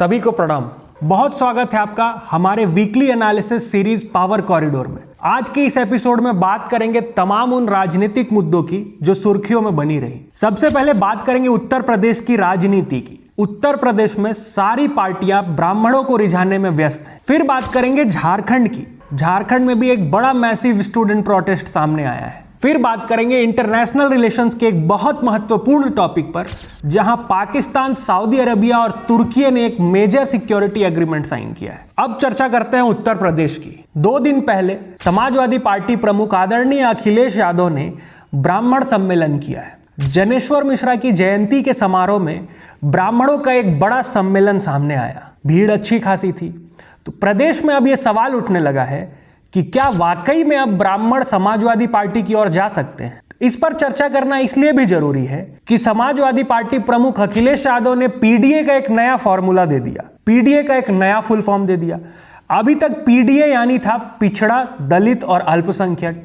सभी को प्रणाम। बहुत स्वागत है आपका हमारे weekly analysis series power corridor में। आज के इस एपिसोड में बात करेंगे तमाम उन राजनीतिक मुद्दों की जो सुर्खियों में बनी रही। सबसे पहले बात करेंगे उत्तर प्रदेश की राजनीति की। उत्तर प्रदेश में सारी पार्टियां ब्राह्मणों को रिझाने में व्यस्त हैं। फिर बात करेंगे झारखंड की। झारखंड में भी एक बड़ा मैसिव स्टूडेंट प्रोटेस्ट सामने आया है। फिर बात करेंगे इंटरनेशनल रिलेशंस के एक बहुत महत्वपूर्ण टॉपिक पर, जहां पाकिस्तान, सऊदी अरेबिया और तुर्की ने एक मेजर सिक्योरिटी एग्रीमेंट साइन किया है। अब चर्चा करते हैं उत्तर प्रदेश की। 2 दिन पहले समाजवादी पार्टी प्रमुख आदरणीय अखिलेश यादव ने ब्राह्मण सम्मेलन किया है। जनेश्वर मिश्रा की जयंती के समारोह में ब्राह्मणों का एक बड़ा सम्मेलन सामने आया। भीड़ अच्छी खासी थी। तो प्रदेश में अब यह सवाल उठने लगा है कि क्या वाकई में अब ब्राह्मण समाजवादी पार्टी की ओर जा सकते हैं। इस पर चर्चा करना इसलिए भी जरूरी है कि समाजवादी पार्टी प्रमुख अखिलेश यादव ने पीडीए का एक नया फॉर्मूला दे दिया। पीडीए का एक नया फुल फॉर्म दे दिया। अभी तक पीडीए यानी था पिछड़ा, दलित और अल्पसंख्यक।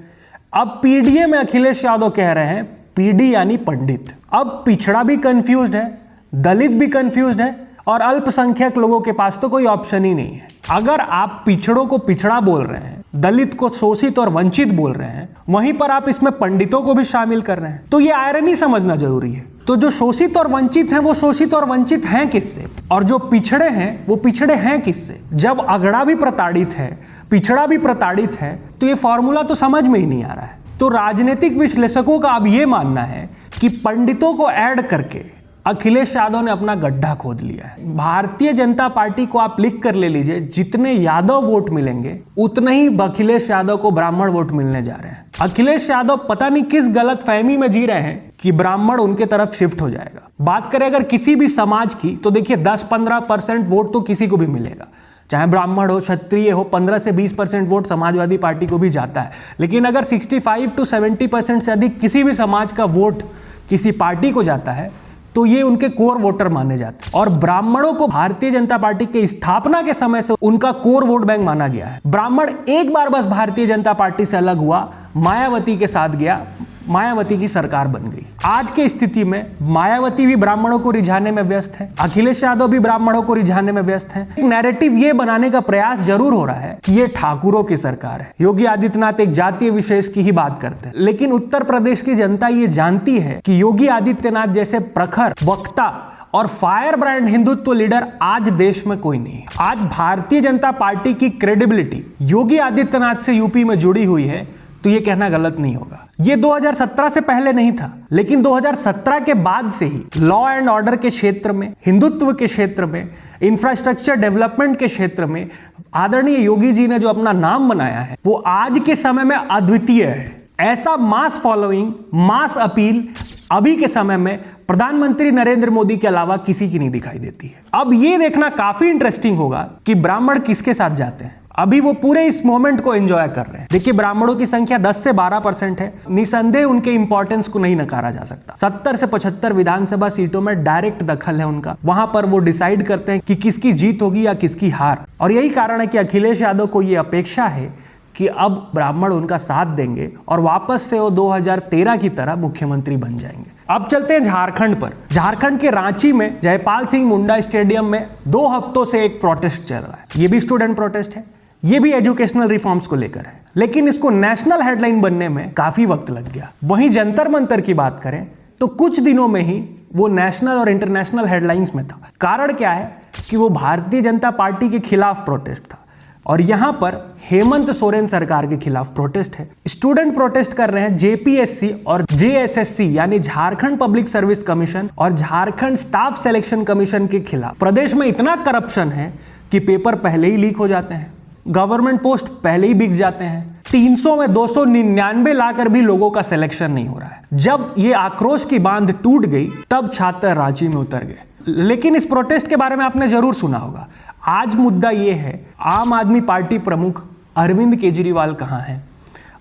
अब पीडीए में अखिलेश यादव कह रहे हैं पीडी यानी पंडित। अब पिछड़ा भी कंफ्यूज्ड है, दलित भी कंफ्यूज्ड है और अल्पसंख्यक लोगों के पास तो कोई ऑप्शन ही नहीं है। अगर आप पिछड़ों को पिछड़ा बोल रहे हैं, दलित को शोषित और वंचित बोल रहे हैं, वहीं पर आप इसमें पंडितों को भी शामिल कर रहे हैं, तो ये आयरनी समझना जरूरी है। तो जो शोषित और वंचित हैं वो शोषित और वंचित हैं किससे, और जो पिछड़े हैं वो पिछड़े हैं किससे। जब अगड़ा भी प्रताड़ित है, पिछड़ा भी प्रताड़ित है, तो ये फॉर्मूला तो समझ में ही नहीं आ रहा है। तो राजनीतिक विश्लेषकों का अब ये मानना है कि पंडितों को ऐड करके अखिलेश यादव ने अपना गड्ढा खोद लिया है। भारतीय जनता पार्टी को आप लिख कर ले लीजिए, जितने यादव वोट मिलेंगे उतने ही अखिलेश यादव को ब्राह्मण वोट मिलने जा रहे हैं। अखिलेश यादव पता नहीं किस गलत फहमी में जी रहे हैं कि ब्राह्मण उनके तरफ शिफ्ट हो जाएगा। बात करें अगर किसी भी समाज की, तो देखिए 10-15% वोट तो किसी को भी मिलेगा, चाहे ब्राह्मण हो, क्षत्रिय हो। 15 से 20% वोट समाजवादी पार्टी को भी जाता है। लेकिन अगर 65 to 70% से अधिक किसी भी समाज का वोट किसी पार्टी को जाता है तो ये उनके कोर वोटर माने जाते हैं। और ब्राह्मणों को भारतीय जनता पार्टी के स्थापना के समय से उनका कोर वोट बैंक माना गया है। ब्राह्मण एक बार बस भारतीय जनता पार्टी से अलग हुआ, मायावती के साथ गया, मायावती की सरकार बन गई। आज की स्थिति में मायावती भी ब्राह्मणों को रिझाने में व्यस्त है, अखिलेश यादव भी ब्राह्मणों को रिझाने में व्यस्त है। एक नैरेटिव ये बनाने का प्रयास जरूर हो रहा है कि ये ठाकुरों की सरकार है। योगी आदित्यनाथ एक जातीय विशेष की ही बात करते हैं, लेकिन उत्तर प्रदेश की जनता ये जानती है कि योगी आदित्यनाथ जैसे प्रखर वक्ता और फायर ब्रांड हिंदुत्व लीडर आज देश में कोई नहीं है। आज भारतीय जनता पार्टी की क्रेडिबिलिटी योगी आदित्यनाथ से यूपी में जुड़ी हुई है, तो ये कहना गलत नहीं होगा। ये 2017 से पहले नहीं था, लेकिन 2017 के बाद से ही लॉ एंड ऑर्डर के क्षेत्र में, हिंदुत्व के क्षेत्र में, इंफ्रास्ट्रक्चर डेवलपमेंट के क्षेत्र में आदरणीय योगी जी ने जो अपना नाम बनाया है वो आज के समय में अद्वितीय है। ऐसा मास फॉलोइंग, मास अपील अभी के समय में प्रधानमंत्री नरेंद्र मोदी के अलावा किसी की नहीं दिखाई देती है। अब ये देखना काफी इंटरेस्टिंग होगा कि ब्राह्मण किसके साथ जाते हैं। अभी वो पूरे इस मोमेंट को एंजॉय कर रहे हैं। देखिए, ब्राह्मणों की संख्या 10 से 12% है। निसंदेह उनके इंपॉर्टेंस को नहीं नकारा जा सकता। 70 से 75 विधानसभा सीटों में डायरेक्ट दखल है उनका। वहां पर वो डिसाइड करते हैं कि किसकी जीत होगी या किसकी हार। और यही कारण है कि अखिलेश यादव को ये अपेक्षा है कि अब ब्राह्मण उनका साथ देंगे और वापस से वो 2013 की तरह मुख्यमंत्री बन जाएंगे। अब चलते हैं झारखंड पर। झारखंड के रांची में जयपाल सिंह मुंडा स्टेडियम में 2 हफ्तों से एक प्रोटेस्ट चल रहा है। ये भी स्टूडेंट प्रोटेस्ट है, ये भी एजुकेशनल रिफॉर्म्स को लेकर है, लेकिन इसको नेशनल हेडलाइन बनने में काफी वक्त लग गया। वहीं जंतर मंतर की बात करें तो कुछ दिनों में ही वो नेशनल और इंटरनेशनल हेडलाइंस में था। कारण क्या है कि वो भारतीय जनता पार्टी के खिलाफ प्रोटेस्ट था और यहां पर हेमंत सोरेन सरकार के खिलाफ प्रोटेस्ट है। स्टूडेंट प्रोटेस्ट कर रहे हैं जेपीएससी और जेएसएससी यानी झारखंड पब्लिक सर्विस कमीशन और झारखंड स्टाफ सिलेक्शन कमीशन के खिलाफ। प्रदेश में इतना करप्शन है कि पेपर पहले ही लीक हो जाते हैं, गवर्नमेंट पोस्ट पहले ही बिक जाते हैं, 300 में 299 लाकर भी लोगों का सिलेक्शन नहीं हो रहा है। जब ये आक्रोश की बांध टूट गई तब छात्र रांची में उतर गए। लेकिन इस प्रोटेस्ट के बारे में आपने जरूर सुना होगा। आज मुद्दा ये है, आम आदमी पार्टी प्रमुख अरविंद केजरीवाल कहाँ हैं,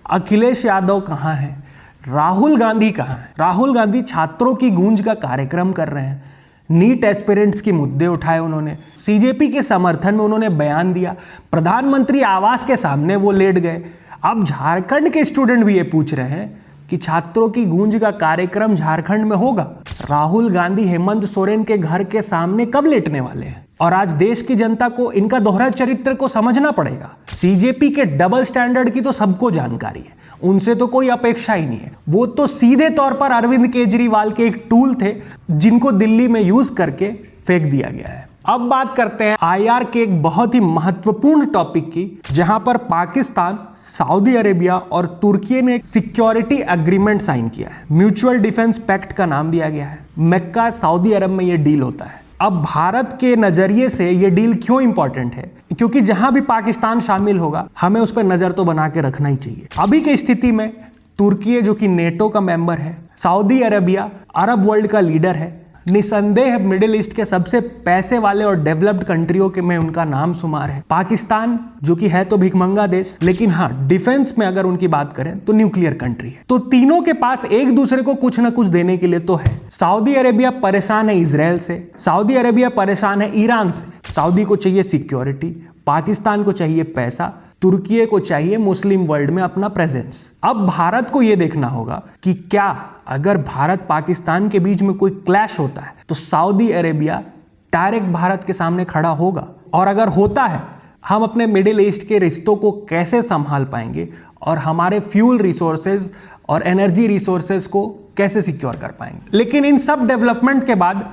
अखिलेश यादव कहाँ हैं, राहुल गांधी कहाँ हैं। राहुल गांधी छात्रों की गूंज का कार्यक्रम कर रहे हैं, नीट एस्पिरेंट्स के मुद्दे उठाए उन्होंने, सीजेपी के समर्थन में उन्होंने बयान दिया, प्रधानमंत्री आवास के सामने वो लेट गए। अब झारखंड के स्टूडेंट भी ये पूछ रहे हैं कि छात्रों की गूंज का कार्यक्रम झारखंड में होगा? राहुल गांधी हेमंत सोरेन के घर के सामने कब लेटने वाले हैं? और आज देश की जनता को इनका दोहरा चरित्र को समझना पड़ेगा। सीजेपी के डबल स्टैंडर्ड की तो सबको जानकारी है, उनसे तो कोई अपेक्षा ही नहीं है। वो तो सीधे तौर पर अरविंद केजरीवाल के एक टूल थे जिनको दिल्ली में यूज करके फेंक दिया गया है। अब बात करते हैं आईआर के एक बहुत ही महत्वपूर्ण टॉपिक की, जहां पर पाकिस्तान, सऊदी अरेबिया और तुर्की ने एक सिक्योरिटी एग्रीमेंट साइन किया है। म्यूचुअल डिफेंस पैक्ट का नाम दिया गया है। मक्का, सऊदी अरब में यह डील होता है। अब भारत के नजरिए से यह डील क्यों इंपॉर्टेंट है? क्योंकि जहां भी पाकिस्तान शामिल होगा हमें उस पर नजर तो बना के रखना ही चाहिए। अभी की स्थिति में तुर्की जो कि नेटो का मेंबर है, सऊदी अरेबिया अरब वर्ल्ड का लीडर है, निसंदेह मिडिल ईस्ट के सबसे पैसे वाले और डेवलप्ड कंट्रियों के में उनका नाम शुमार है। पाकिस्तान जो कि है तो भिखमंगा देश, लेकिन हाँ डिफेंस में अगर उनकी बात करें तो न्यूक्लियर कंट्री है। तो तीनों के पास एक दूसरे को कुछ ना कुछ देने के लिए तो है। सऊदी अरेबिया परेशान है इजराइल से, सऊदी अरेबिया परेशान है ईरान से। सऊदी को चाहिए सिक्योरिटी, पाकिस्तान को चाहिए पैसा, तुर्की को चाहिए मुस्लिम वर्ल्ड में अपना प्रेजेंस। अब भारत को यह देखना होगा कि क्या अगर भारत पाकिस्तान के बीच में कोई क्लैश होता है तो सऊदी अरेबिया डायरेक्ट भारत के सामने खड़ा होगा, और अगर होता है हम अपने मिडिल ईस्ट के रिश्तों को कैसे संभाल पाएंगे और हमारे फ्यूल रिसोर्सेज और एनर्जी रिसोर्सेज को कैसे सिक्योर कर पाएंगे। लेकिन इन सब डेवलपमेंट के बाद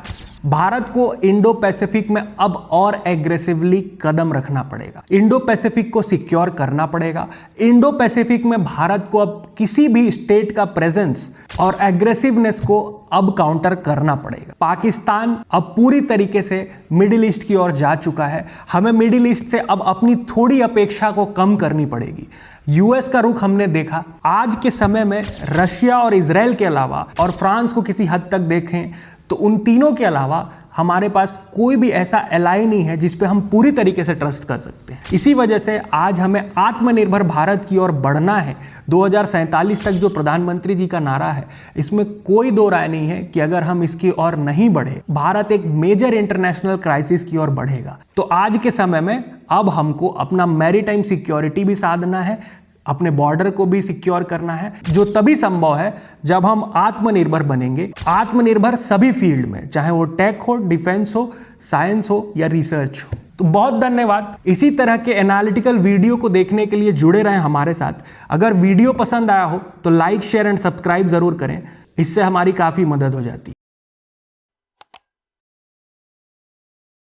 भारत को इंडो पैसिफिक में अब और एग्रेसिवली कदम रखना पड़ेगा। इंडो पैसिफिक को सिक्योर करना पड़ेगा। इंडो पैसिफिक में भारत को अब किसी भी स्टेट का प्रेजेंस और एग्रेसिवनेस को अब काउंटर करना पड़ेगा। पाकिस्तान अब पूरी तरीके से मिडिल ईस्ट की ओर जा चुका है। हमें मिडिल ईस्ट से अब अपनी थोड़ी अपेक्षा को कम करनी पड़ेगी। यूएस का रुख हमने देखा। आज के समय में रशिया और इजराइल के अलावा और फ्रांस को किसी हद तक देखें तो उन तीनों के अलावा हमारे पास कोई भी ऐसा एलाई नहीं है जिस पे हम पूरी तरीके से ट्रस्ट कर सकते हैं। इसी वजह से आज हमें आत्मनिर्भर भारत की ओर बढ़ना है। 2047 तक जो प्रधानमंत्री जी का नारा है, इसमें कोई दो राय नहीं है कि अगर हम इसकी ओर नहीं बढ़े, भारत एक मेजर इंटरनेशनल क्राइसिस की ओर बढ़ेगा। तो आज के समय में अब हमको अपना मैरीटाइम सिक्योरिटी भी साधना है, अपने बॉर्डर को भी सिक्योर करना है, जो तभी संभव है जब हम आत्मनिर्भर बनेंगे। आत्मनिर्भर सभी फील्ड में, चाहे वो टेक हो, डिफेंस हो, साइंस हो या रिसर्च हो। तो बहुत धन्यवाद। इसी तरह के एनालिटिकल वीडियो को देखने के लिए जुड़े रहें हमारे साथ। अगर वीडियो पसंद आया हो तो लाइक, शेयर एंड सब्सक्राइब जरूर करें, इससे हमारी काफ़ी मदद हो जाती है।